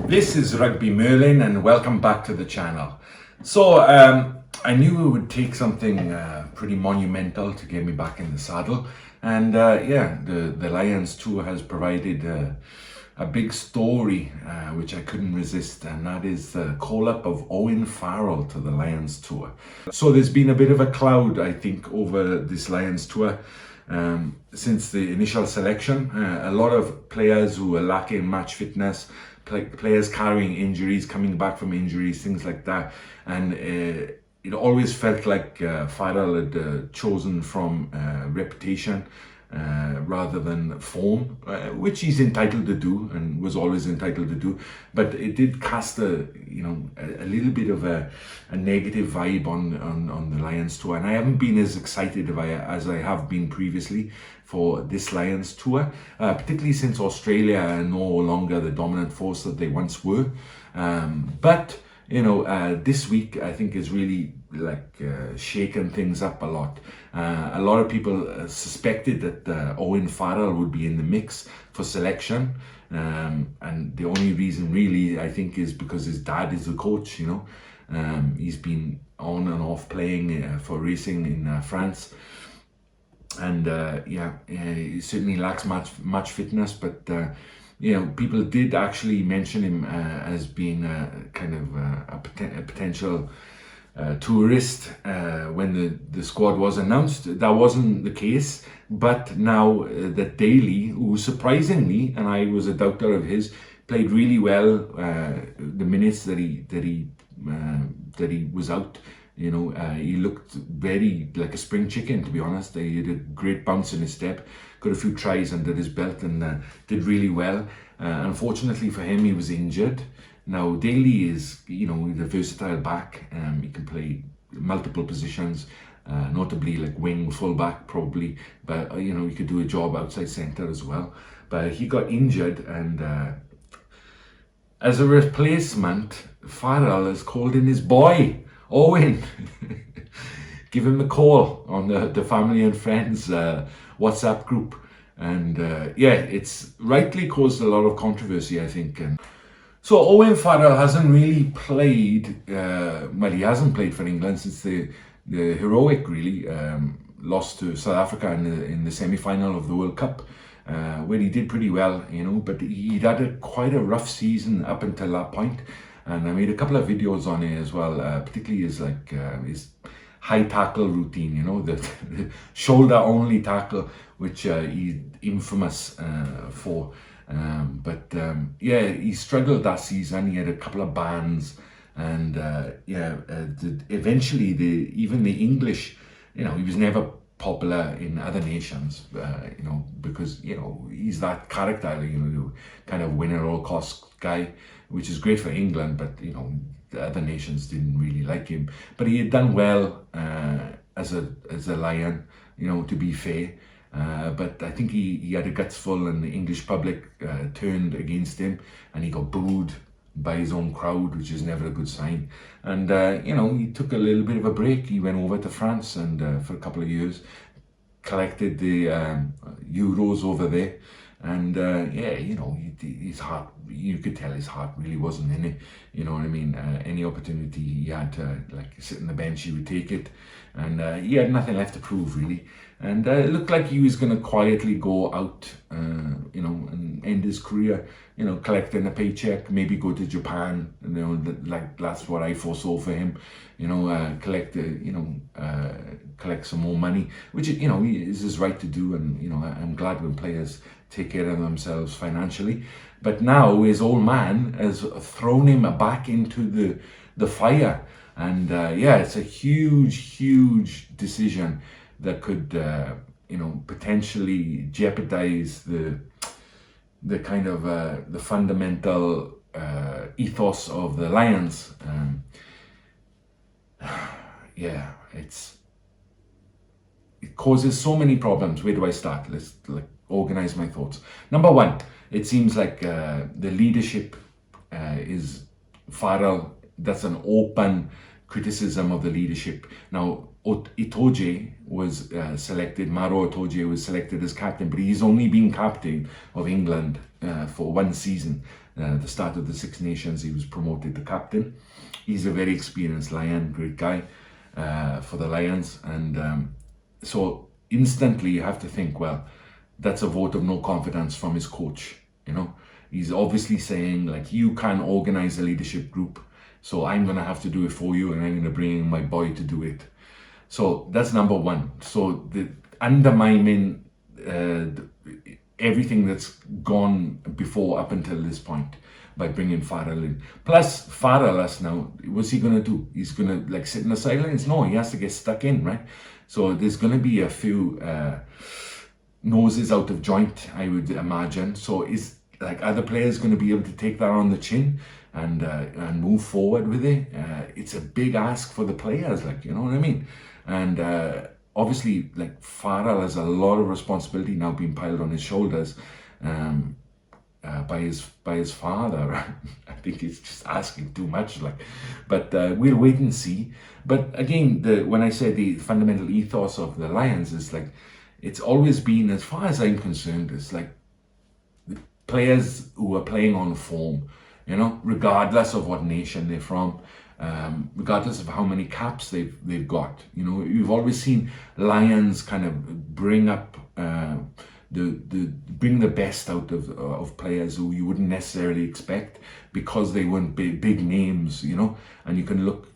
This is Rugby Merlin and welcome back to the channel. So I knew it would take something pretty monumental to get me back in the saddle, and the Lions Tour has provided a big story which I couldn't resist, and that is the call-up of Owen to the Lions Tour. So there's been a bit of a cloud, I think, over this Lions Tour since the initial selection. A lot of players who are lacking match fitness, players carrying injuries, coming back from injuries, things like that. And it always felt like Farrell had chosen from reputation rather than form, which he's entitled to do and was always entitled to do. But it did cast a little bit of a negative vibe on the Lions Tour, and I haven't been as excited as I have been previously for this Lions Tour, particularly since Australia are no longer the dominant force that they once were. But this week I think is really shaken things up a lot. A lot of people suspected that Owen Farrell would be in the mix for selection, and the only reason really I think is because his dad is the coach. He's been on and off playing for racing in France, and he certainly lacks much fitness, but people did actually mention him as being a potential tourist when the squad was announced. That wasn't the case, but now that Daly, who surprisingly, and I was a doubter of his, played really well the minutes that he was out. He looked very like a spring chicken, to be honest. He had a great bounce in his step, got a few tries under his belt, and did really well. Unfortunately for him, he was injured. Now, Daly is, the versatile back. He can play multiple positions, notably like wing, fullback probably, but he could do a job outside centre as well. But he got injured, and as a replacement, Farrell has called in his boy, Owen. Give him a call on the family and friends WhatsApp group, and it's rightly caused a lot of controversy, I think. So Owen Farrell hasn't really played, he hasn't played for England since the heroic really lost to South Africa in the semi-final of the World Cup, where he did pretty well, but he'd had quite a rough season up until that point. And I made a couple of videos on it as well, particularly his high tackle routine, the shoulder only tackle, which he's infamous for. He struggled that season. He had a couple of bans, and eventually even the English, he was never popular in other nations, because he's that character, kind of win at all costs guy, which is great for England, but the other nations didn't really like him. But he had done well as a Lion, to be fair. But I think he had a guts full, and the English public turned against him, and he got booed by his own crowd, which is never a good sign. And he took a little bit of a break. He went over to France and for a couple of years collected the Euros over there. And his heart, you could tell his heart really wasn't in it. You know what I mean? Any opportunity he had to sit on the bench, he would take it. And he had nothing left to prove, really. And it looked like he was going to quietly go out, and end his career, collecting a paycheck, maybe go to Japan, that's what I foresaw for him, collect some more money, which, is his right to do. And, I'm glad when players take care of themselves financially. But now his old man has thrown him back into the fire. And it's a huge decision that could, potentially jeopardize the kind of the fundamental ethos of the Lions. It causes so many problems. Where do I start? Let's organize my thoughts. Number one, it seems like the leadership is Farrell. That's an open criticism of the leadership. Now, Itoje was selected, Maro Itoje was selected as captain, but he's only been captain of England for one season. The start of the Six Nations, he was promoted to captain. He's a very experienced Lion, great guy for the Lions. And so instantly you have to think, well, that's a vote of no confidence from his coach. You know, he's obviously saying, like, you can't organize a leadership group, so I'm going to have to do it for you, and I'm going to bring in my boy to do it. So that's number one. So the undermining everything that's gone before up until this point by bringing Farrell in. Plus, Farrell, us now, what's he going to do? He's going to like sit in the sidelines? No, he has to get stuck in, right? So there's going to be a few noses out of joint, I would imagine. So is like other players going to be able to take that on the chin and move forward with it? It's a big ask for the players, like, you know what I mean? And obviously, like, Farrell has a lot of responsibility now being piled on his shoulders by his father. I think it's just asking too much, like. But we'll wait and see. But again, when I say the fundamental ethos of the Lions is like, it's always been, as far as I'm concerned, it's like the players who are playing on form, you know, regardless of what nation they're from. Regardless of how many caps they've got, you know, you've always seen Lions kind of bring up bring the best out of players who you wouldn't necessarily expect because they weren't big names, you know. And you can look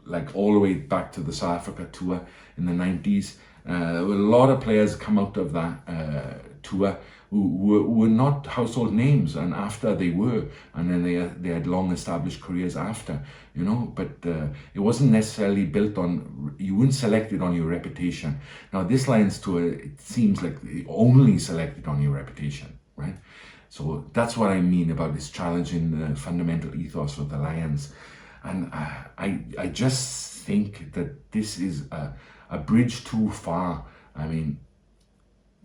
like all the way back to the South Africa tour in the 90s. A lot of players come out of that tour who were not household names, and after they were, and then they had long established careers after, you know. But it wasn't necessarily built on, you weren't selected on your reputation. Now this Lions tour, it seems like they only selected on your reputation, right? So that's what I mean about this challenging the fundamental ethos of the Lions. And I just think that this is a bridge too far. I mean,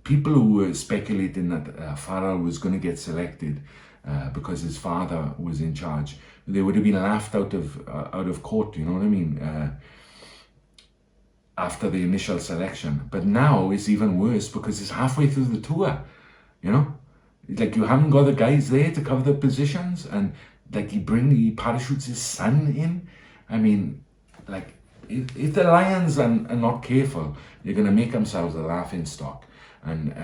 people who were speculating that Farrell was going to get selected because his father was in charge, they would have been laughed out of court, you know what I mean, after the initial selection. But now it's even worse because it's halfway through the tour, you know? Like, you haven't got the guys there to cover the positions, and like he parachutes his son in. I mean, like, if the Lions are not careful, they're going to make themselves a laughing stock. And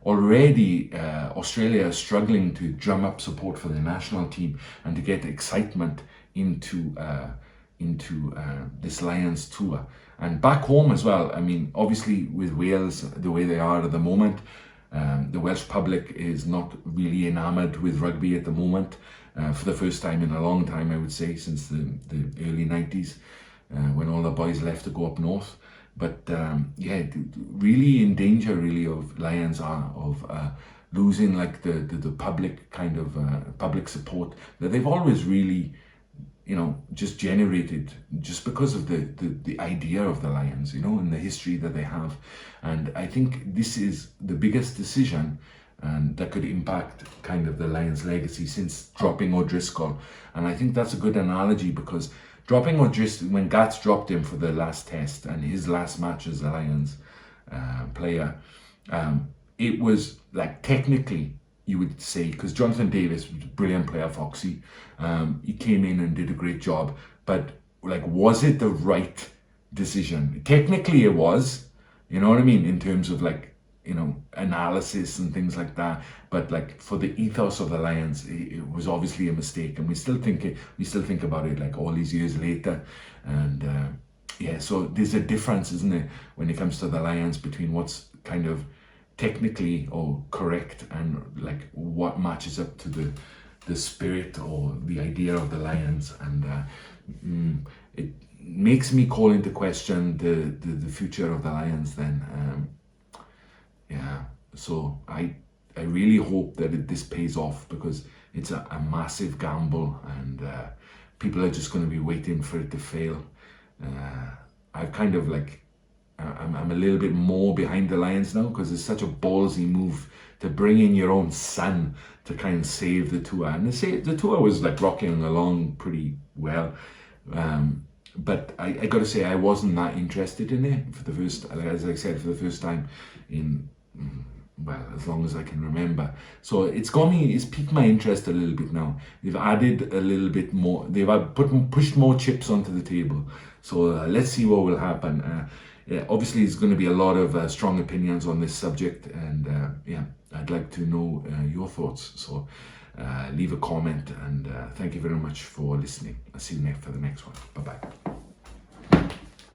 already Australia is struggling to drum up support for the national team and to get excitement into this Lions tour. And back home as well, I mean, obviously with Wales the way they are at the moment, the Welsh public is not really enamoured with rugby at the moment, for the first time in a long time, I would say, since the early 90s, when all the boys left to go up north. But yeah, really in danger, really, of Lions are of losing like the public kind of public support that they've always really, you know, just generated just because of the idea of the Lions, you know, and the history that they have. And I think this is the biggest decision and that could impact kind of the Lions' legacy since dropping O'Driscoll. And I think that's a good analogy, because dropping O'Driscoll, when Gats dropped him for the last test and his last match as a Lions player, it was like, technically, you would say, because Jonathan Davis was a brilliant player, Foxy. He came in and did a great job, but like, was it the right decision? Technically it was, you know what I mean, in terms of like, you know, analysis and things like that. But like, for the ethos of the Lions, it was obviously a mistake, and we still think about it like all these years later. And yeah, so there's a difference, isn't it, when it comes to the Lions, between what's kind of technically or correct and like what matches up to the spirit or the idea of the Lions. And it makes me call into question the future of the Lions then. Yeah, so I really hope that this pays off, because it's a massive gamble, and people are just going to be waiting for it to fail. I've kind of like, I'm a little bit more behind the Lions now, because it's such a ballsy move to bring in your own son to kind of save the tour. And they say the tour was like rocking along pretty well. but I got to say, I wasn't that interested in it for the first, as I said, for the first time in, well, as long as I can remember. So it's piqued my interest a little bit now. They've added a little bit more. They've pushed more chips onto the table. So let's see what will happen. Yeah, obviously, there's going to be a lot of strong opinions on this subject, and yeah, I'd like to know your thoughts. So leave a comment, and thank you very much for listening. I'll see you for the next one. Bye bye.